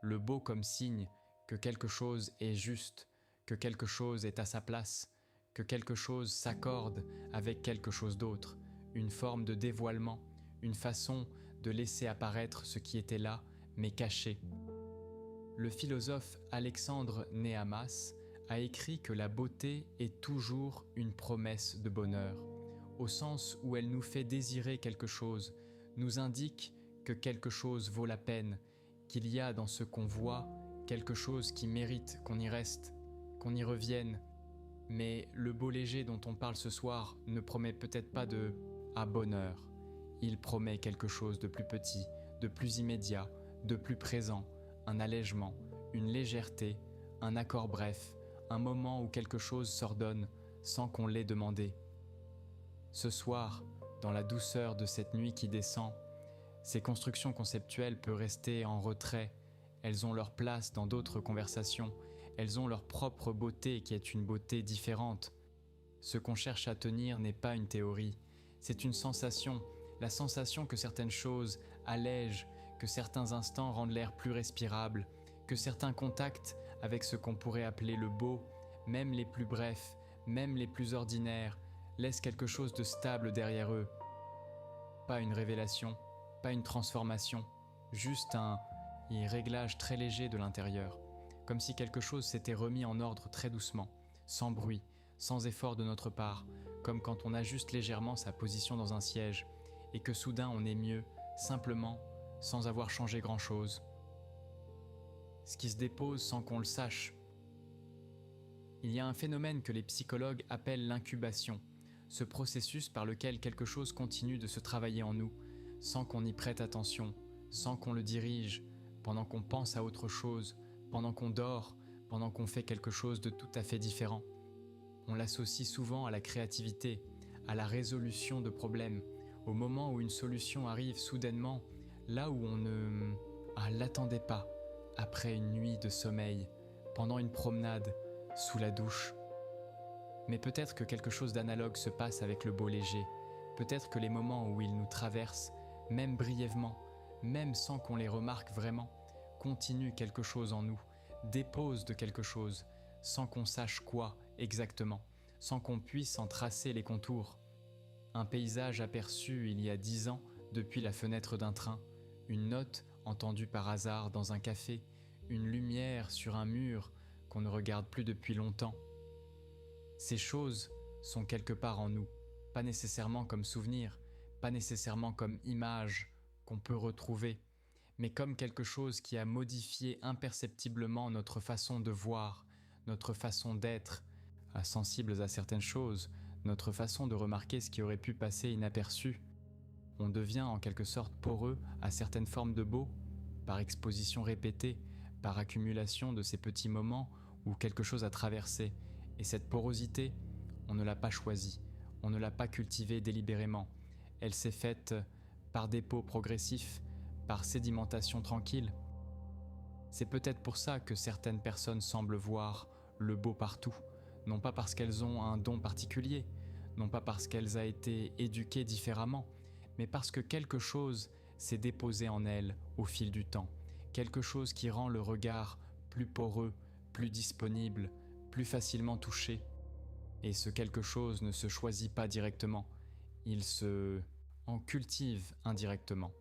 le beau comme signe que quelque chose est juste, que quelque chose est à sa place, que quelque chose s'accorde avec quelque chose d'autre, une forme de dévoilement, une façon de laisser apparaître ce qui était là, mais caché. Le philosophe Alexandre Néhamas a écrit que la beauté est toujours une promesse de bonheur, au sens où elle nous fait désirer quelque chose, nous indique que quelque chose vaut la peine, qu'il y a dans ce qu'on voit quelque chose qui mérite qu'on y reste, qu'on y revienne. Mais le beau léger dont on parle ce soir ne promet peut-être pas de « à bonheur ». Il promet quelque chose de plus petit, de plus immédiat, de plus présent, un allègement, une légèreté, un accord bref, un moment où quelque chose s'ordonne sans qu'on l'ait demandé. Ce soir, dans la douceur de cette nuit qui descend, ces constructions conceptuelles peuvent rester en retrait, elles ont leur place dans d'autres conversations, elles ont leur propre beauté qui est une beauté différente. Ce qu'on cherche à tenir n'est pas une théorie, c'est une sensation, la sensation que certaines choses allègent, que certains instants rendent l'air plus respirable, que certains contacts avec ce qu'on pourrait appeler le beau, même les plus brefs, même les plus ordinaires, laissent quelque chose de stable derrière eux. Pas une révélation, pas une transformation, juste un réglage très léger de l'intérieur, comme si quelque chose s'était remis en ordre très doucement, sans bruit, sans effort de notre part, comme quand on ajuste légèrement sa position dans un siège, et que soudain on est mieux, simplement, sans avoir changé grand-chose. Ce qui se dépose sans qu'on le sache. Il y a un phénomène que les psychologues appellent l'incubation, ce processus par lequel quelque chose continue de se travailler en nous, sans qu'on y prête attention, sans qu'on le dirige, pendant qu'on pense à autre chose, pendant qu'on dort, pendant qu'on fait quelque chose de tout à fait différent. On l'associe souvent à la créativité, à la résolution de problèmes, au moment où une solution arrive soudainement, là où on ne l'attendait pas, après une nuit de sommeil, pendant une promenade, sous la douche. Mais peut-être que quelque chose d'analogue se passe avec le beau léger, peut-être que les moments où il nous traverse, même brièvement, même sans qu'on les remarque vraiment, continuent quelque chose en nous, déposent de quelque chose, sans qu'on sache quoi exactement, sans qu'on puisse en tracer les contours. Un paysage aperçu il y a 10 ans depuis la fenêtre d'un train, une note entendue par hasard dans un café, une lumière sur un mur qu'on ne regarde plus depuis longtemps. Ces choses sont quelque part en nous, pas nécessairement comme souvenirs, pas nécessairement comme images qu'on peut retrouver, mais comme quelque chose qui a modifié imperceptiblement notre façon de voir, notre façon d'être, sensibles à certaines choses, notre façon de remarquer ce qui aurait pu passer inaperçu. On devient en quelque sorte poreux à certaines formes de beau, par exposition répétée, par accumulation de ces petits moments où quelque chose a traversé. Et cette porosité, on ne l'a pas choisie, on ne l'a pas cultivée délibérément. Elle s'est faite par dépôt progressif, par sédimentation tranquille. C'est peut-être pour ça que certaines personnes semblent voir le beau partout, non pas parce qu'elles ont un don particulier, non pas parce qu'elles ont été éduquées différemment, mais parce que quelque chose s'est déposé en elles au fil du temps, quelque chose qui rend le regard plus poreux, plus disponible, plus facilement touché. Et ce quelque chose ne se choisit pas directement, il en cultive indirectement,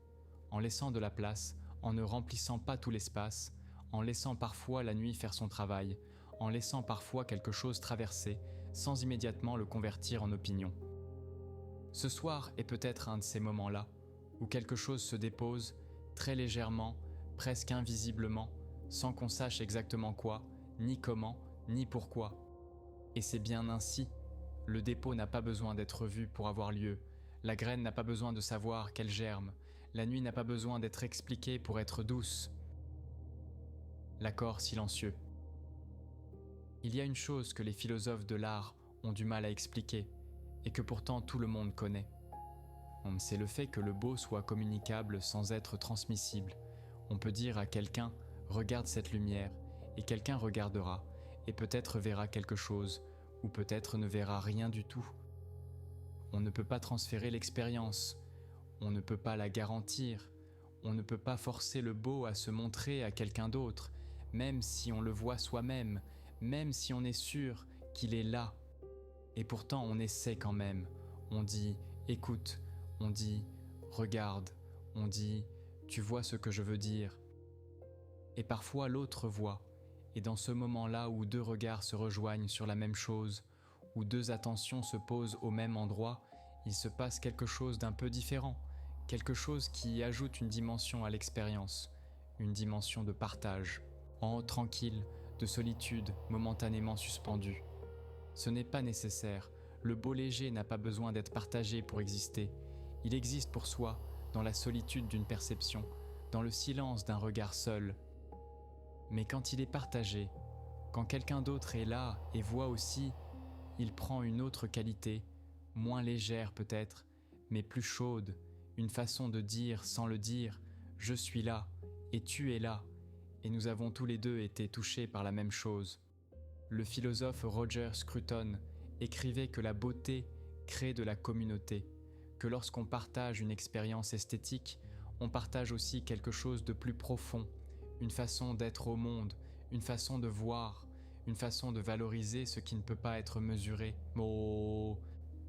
en laissant de la place, en ne remplissant pas tout l'espace, en laissant parfois la nuit faire son travail, en laissant parfois quelque chose traverser, sans immédiatement le convertir en opinion. Ce soir est peut-être un de ces moments-là, où quelque chose se dépose, très légèrement, presque invisiblement, sans qu'on sache exactement quoi, ni comment, ni pourquoi. Et c'est bien ainsi. Le dépôt n'a pas besoin d'être vu pour avoir lieu. La graine n'a pas besoin de savoir qu'elle germe. La nuit n'a pas besoin d'être expliquée pour être douce. L'accord silencieux. Il y a une chose que les philosophes de l'art ont du mal à expliquer, et que pourtant tout le monde connaît. C'est le fait que le beau soit communicable sans être transmissible. On peut dire à quelqu'un « regarde cette lumière » et quelqu'un regardera, et peut-être verra quelque chose, ou peut-être ne verra rien du tout. On ne peut pas transférer l'expérience, on ne peut pas la garantir, On ne peut pas forcer le beau à se montrer à quelqu'un d'autre, même si on le voit soi-même, même si on est sûr qu'il est là. Et pourtant on essaie quand même. On dit « écoute », on dit « regarde », on dit « tu vois ce que je veux dire ». Et parfois l'autre voit, et dans ce moment-là où deux regards se rejoignent sur la même chose, où deux attentions se posent au même endroit, il se passe quelque chose d'un peu différent, quelque chose qui ajoute une dimension à l'expérience, une dimension de partage, tranquille, de solitude momentanément suspendue. Ce n'est pas nécessaire, le beau léger n'a pas besoin d'être partagé pour exister, il existe pour soi dans la solitude d'une perception, dans le silence d'un regard seul. Mais quand il est partagé, quand quelqu'un d'autre est là et voit aussi, il prend une autre qualité, moins légère peut-être, mais plus chaude, une façon de dire sans le dire « je suis là et tu es là » et nous avons tous les deux été touchés par la même chose. Le philosophe Roger Scruton écrivait que la beauté crée de la communauté, que lorsqu'on partage une expérience esthétique, on partage aussi quelque chose de plus profond, une façon d'être au monde, une façon de voir, une façon de valoriser ce qui ne peut pas être mesuré. Oh,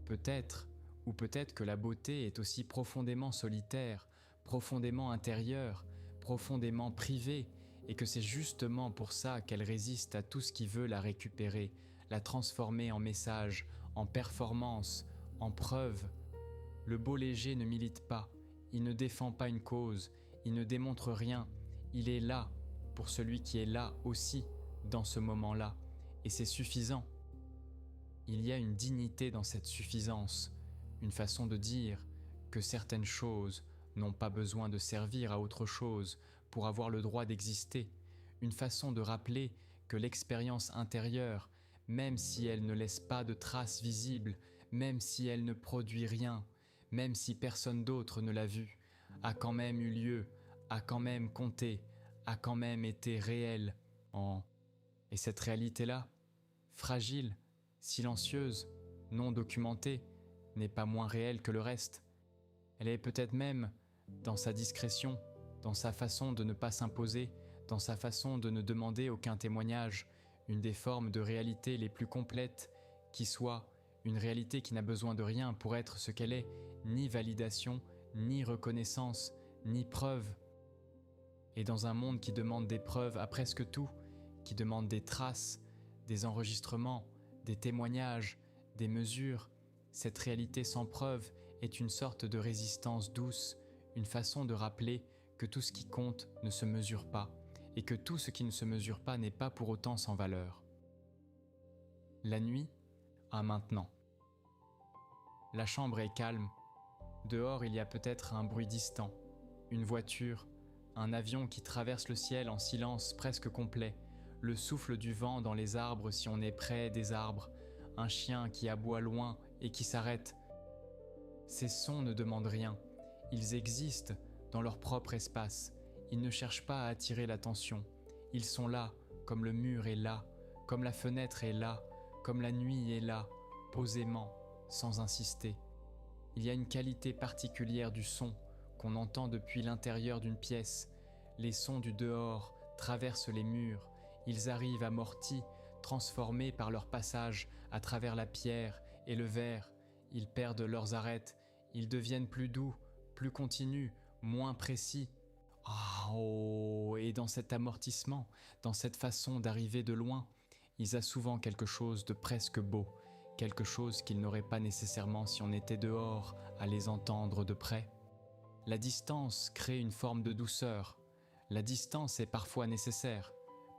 peut-être, ou peut-être que la beauté est aussi profondément solitaire, profondément intérieure, profondément privée, et que c'est justement pour ça qu'elle résiste à tout ce qui veut la récupérer, la transformer en message, en performance, en preuve. Le beau léger ne milite pas, il ne défend pas une cause, il ne démontre rien, il est là pour celui qui est là aussi dans ce moment-là, et c'est suffisant. Il y a une dignité dans cette suffisance, une façon de dire que certaines choses n'ont pas besoin de servir à autre chose pour avoir le droit d'exister, une façon de rappeler que l'expérience intérieure, même si elle ne laisse pas de traces visibles, même si elle ne produit rien, même si personne d'autre ne l'a vue, a quand même eu lieu, a quand même compté, a quand même été réelle. Et cette réalité-là, fragile, silencieuse, non documentée, n'est pas moins réelle que le reste. Elle est peut-être même dans sa discrétion, dans sa façon de ne pas s'imposer, dans sa façon de ne demander aucun témoignage, une des formes de réalité les plus complètes qui soit, une réalité qui n'a besoin de rien pour être ce qu'elle est, ni validation, ni reconnaissance, ni preuve. Et dans un monde qui demande des preuves à presque tout, qui demande des traces, des enregistrements, des témoignages, des mesures, cette réalité sans preuve est une sorte de résistance douce, une façon de rappeler que tout ce qui compte ne se mesure pas, et que tout ce qui ne se mesure pas n'est pas pour autant sans valeur. La nuit a maintenant. La chambre est calme. Dehors, il y a peut-être un bruit distant, une voiture, un avion qui traverse le ciel en silence presque complet, le souffle du vent dans les arbres si on est près des arbres, un chien qui aboie loin et qui s'arrête. Ces sons ne demandent rien, ils existent dans leur propre espace, ils ne cherchent pas à attirer l'attention, ils sont là, comme le mur est là, comme la fenêtre est là, comme la nuit est là, posément, sans insister. Il y a une qualité particulière du son qu'on entend depuis l'intérieur d'une pièce. Les sons du dehors traversent les murs, ils arrivent amortis, transformés par leur passage à travers la pierre et le verre. Ils perdent leurs arêtes, ils deviennent plus doux, plus continus, moins précis. Et dans cet amortissement, dans cette façon d'arriver de loin, il y a souvent quelque chose de presque beau, quelque chose qu'ils n'auraient pas nécessairement si on était dehors à les entendre de près. La distance crée une forme de douceur. La distance est parfois nécessaire,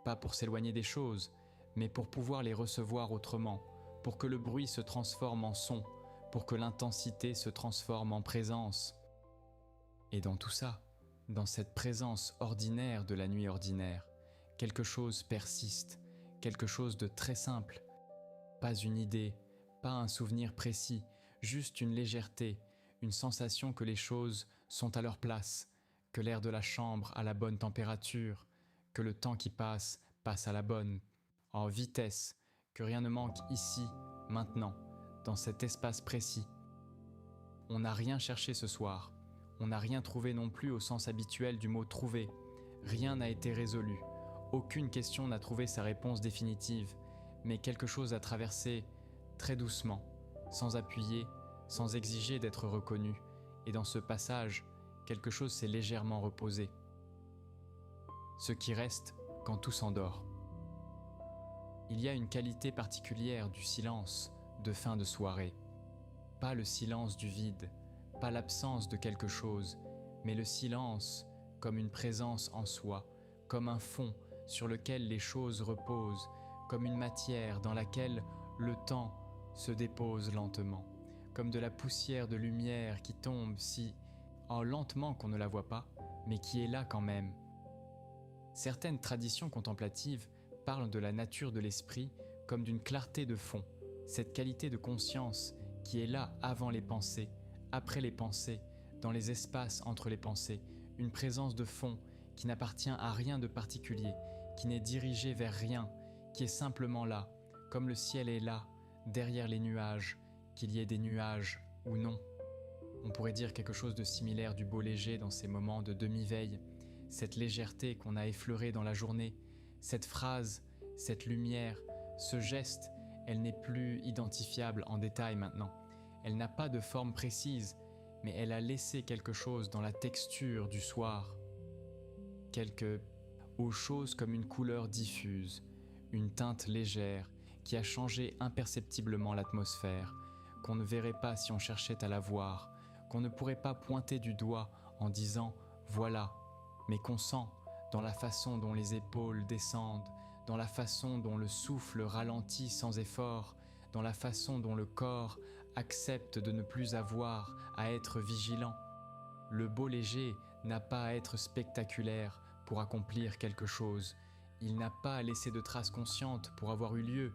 pas pour s'éloigner des choses, mais pour pouvoir les recevoir autrement, pour que le bruit se transforme en son, pour que l'intensité se transforme en présence. Et dans tout ça, dans cette présence ordinaire de la nuit ordinaire, quelque chose persiste, quelque chose de très simple. Pas une idée, pas un souvenir précis, juste une légèreté, une sensation que les choses sont à leur place, que l'air de la chambre a la bonne température, que le temps qui passe passe à la bonne, en vitesse, que rien ne manque ici, maintenant, dans cet espace précis. On n'a rien cherché ce soir, On n'a rien trouvé non plus au sens habituel du mot « trouver ». Rien n'a été résolu. Aucune question n'a trouvé sa réponse définitive, mais quelque chose a traversé très doucement, sans appuyer, sans exiger d'être reconnu, et dans ce passage, quelque chose s'est légèrement reposé. Ce qui reste quand tout s'endort. Il y a une qualité particulière du silence de fin de soirée. Pas le silence du vide, pas l'absence de quelque chose, mais le silence comme une présence en soi, comme un fond sur lequel les choses reposent, comme une matière dans laquelle le temps se dépose lentement, comme de la poussière de lumière qui tombe lentement qu'on ne la voit pas, mais qui est là quand même. Certaines traditions contemplatives parlent de la nature de l'esprit comme d'une clarté de fond, cette qualité de conscience qui est là avant les pensées, après les pensées, dans les espaces entre les pensées, une présence de fond qui n'appartient à rien de particulier, qui n'est dirigée vers rien, qui est simplement là, comme le ciel est là, derrière les nuages, qu'il y ait des nuages ou non. On pourrait dire quelque chose de similaire du beau léger dans ces moments de demi-veille, cette légèreté qu'on a effleurée dans la journée, cette phrase, cette lumière, ce geste, elle n'est plus identifiable en détail maintenant. Elle n'a pas de forme précise, mais elle a laissé quelque chose dans la texture du soir. Aux choses comme une couleur diffuse, une teinte légère qui a changé imperceptiblement l'atmosphère, qu'on ne verrait pas si on cherchait à la voir, qu'on ne pourrait pas pointer du doigt en disant « voilà », mais qu'on sent dans la façon dont les épaules descendent, dans la façon dont le souffle ralentit sans effort, dans la façon dont le corps accepte de ne plus avoir à être vigilant. Le beau léger n'a pas à être spectaculaire pour accomplir quelque chose. Il n'a pas à laisser de traces conscientes pour avoir eu lieu.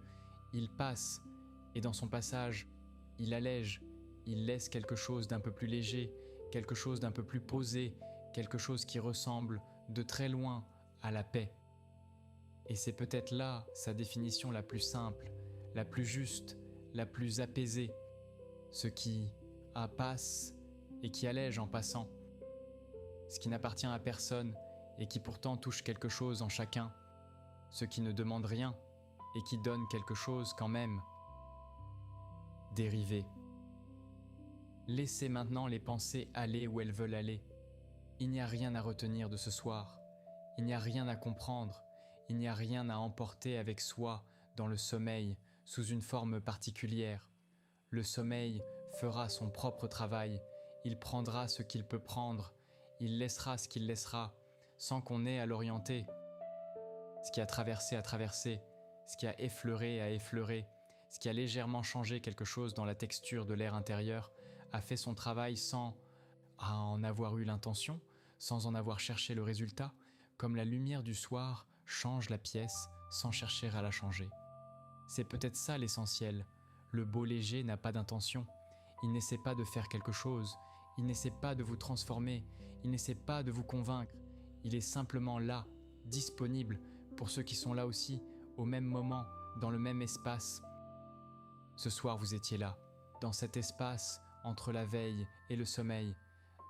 Il passe, et dans son passage, il allège, il laisse quelque chose d'un peu plus léger, quelque chose d'un peu plus posé, quelque chose qui ressemble de très loin à la paix. Et c'est peut-être là sa définition la plus simple, la plus juste, la plus apaisée, ce qui passe et qui allège en passant, ce qui n'appartient à personne et qui pourtant touche quelque chose en chacun, ce qui ne demande rien et qui donne quelque chose quand même. Dérivé. Laissez maintenant les pensées aller où elles veulent aller. Il n'y a rien à retenir de ce soir, il n'y a rien à comprendre, il n'y a rien à emporter avec soi dans le sommeil sous une forme particulière. Le sommeil fera son propre travail, il prendra ce qu'il peut prendre, il laissera ce qu'il laissera, sans qu'on ait à l'orienter. Ce qui a traversé a traversé, ce qui a effleuré a effleuré, ce qui a légèrement changé quelque chose dans la texture de l'air intérieur a fait son travail sans en avoir eu l'intention, sans en avoir cherché le résultat, comme la lumière du soir change la pièce sans chercher à la changer. C'est peut-être ça l'essentiel. Le beau léger n'a pas d'intention. Il n'essaie pas de faire quelque chose. Il n'essaie pas de vous transformer. Il n'essaie pas de vous convaincre. Il est simplement là, disponible pour ceux qui sont là aussi, au même moment, dans le même espace. Ce soir, vous étiez là, dans cet espace entre la veille et le sommeil,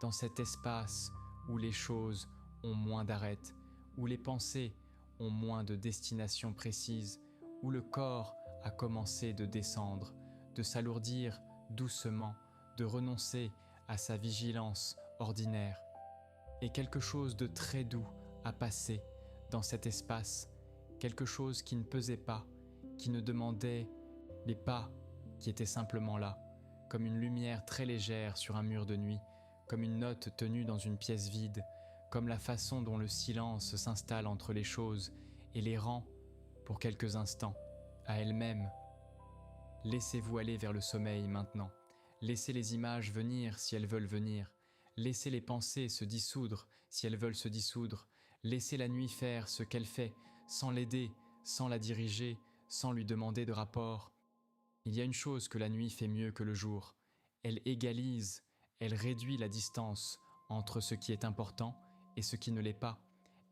dans cet espace où les choses ont moins d'arêtes, où les pensées ont moins de destination précise, où le corps a commencé de descendre, de s'alourdir doucement, de renoncer à sa vigilance ordinaire. Et quelque chose de très doux a passé dans cet espace, quelque chose qui ne pesait pas, qui ne demandait les pas, qui étaient simplement là, comme une lumière très légère sur un mur de nuit, comme une note tenue dans une pièce vide, comme la façon dont le silence s'installe entre les choses et les rend, pour quelques instants, à elles-mêmes. Laissez-vous aller vers le sommeil maintenant. Laissez les images venir si elles veulent venir. Laissez les pensées se dissoudre si elles veulent se dissoudre. Laissez la nuit faire ce qu'elle fait, sans l'aider, sans la diriger, sans lui demander de rapport. Il y a une chose que la nuit fait mieux que le jour. Elle égalise, elle réduit la distance entre ce qui est important et ce qui ne l'est pas.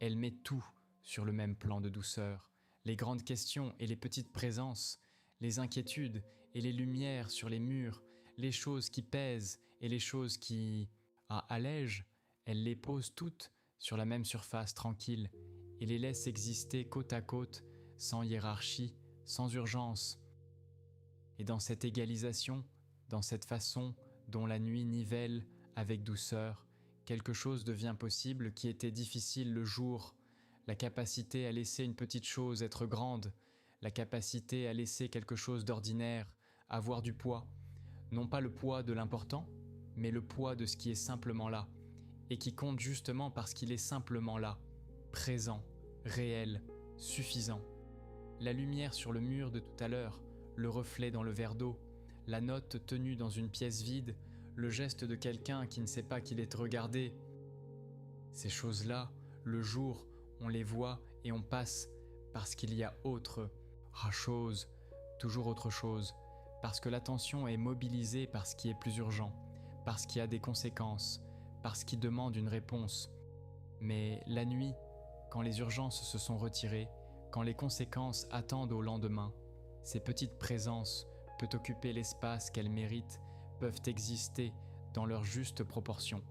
Elle met tout sur le même plan de douceur. Les grandes questions et les petites présences, les inquiétudes et les lumières sur les murs, les choses qui pèsent et les choses qui allège, elle les pose toutes sur la même surface tranquille et les laisse exister côte à côte, sans hiérarchie, sans urgence. Et dans cette égalisation, dans cette façon dont la nuit nivelle avec douceur, quelque chose devient possible qui était difficile le jour, la capacité à laisser une petite chose être grande, la capacité à laisser quelque chose d'ordinaire avoir du poids, non pas le poids de l'important, mais le poids de ce qui est simplement là, et qui compte justement parce qu'il est simplement là, présent, réel, suffisant. La lumière sur le mur de tout à l'heure, le reflet dans le verre d'eau, la note tenue dans une pièce vide, le geste de quelqu'un qui ne sait pas qu'il est regardé. Ces choses-là, le jour, on les voit et on passe parce qu'il y a autre chose, toujours autre chose, parce que l'attention est mobilisée par ce qui est plus urgent, parce qu'il y a des conséquences, parce qu'il demande une réponse. Mais la nuit, quand les urgences se sont retirées, quand les conséquences attendent au lendemain, ces petites présences peuvent occuper l'espace qu'elles méritent, peuvent exister dans leur juste proportion,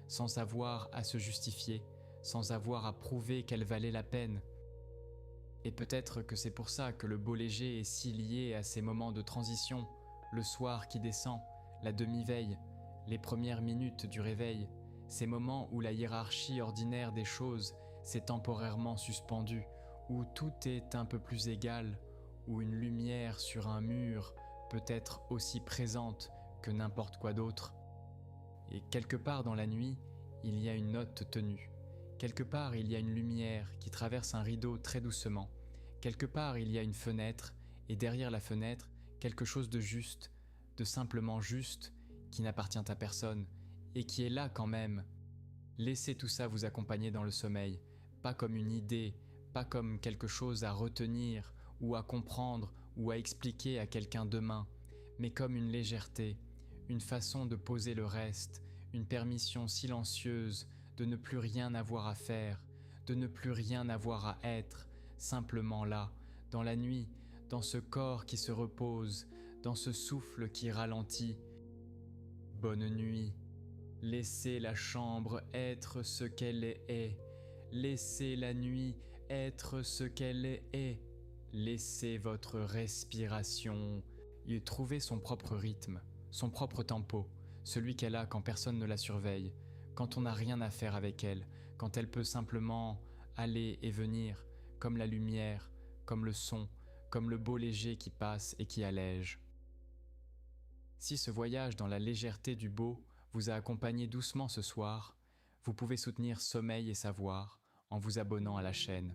sans avoir à se justifier, sans avoir à prouver qu'elles valaient la peine. Et peut-être que c'est pour ça que le beau léger est si lié à ces moments de transition, le soir qui descend, la demi-veille, les premières minutes du réveil, ces moments où la hiérarchie ordinaire des choses s'est temporairement suspendue, où tout est un peu plus égal, où une lumière sur un mur peut être aussi présente que n'importe quoi d'autre. Et quelque part dans la nuit, il y a une note tenue. Quelque part, il y a une lumière qui traverse un rideau très doucement. Quelque part, il y a une fenêtre, et derrière la fenêtre, quelque chose de juste, de simplement juste, qui n'appartient à personne, et qui est là quand même. Laissez tout ça vous accompagner dans le sommeil, pas comme une idée, pas comme quelque chose à retenir, ou à comprendre, ou à expliquer à quelqu'un demain, mais comme une légèreté, une façon de poser le reste, une permission silencieuse de ne plus rien avoir à faire, de ne plus rien avoir à être, simplement là, dans la nuit, dans ce corps qui se repose, dans ce souffle qui ralentit. Bonne nuit. Laissez la chambre être ce qu'elle est. Laissez la nuit être ce qu'elle est. Laissez votre respiration y trouver son propre rythme, son propre tempo, celui qu'elle a quand personne ne la surveille, quand on n'a rien à faire avec elle, quand elle peut simplement aller et venir, comme la lumière, comme le son, comme le beau léger qui passe et qui allège. Si ce voyage dans la légèreté du beau vous a accompagné doucement ce soir, vous pouvez soutenir Sommeil et Savoir en vous abonnant à la chaîne.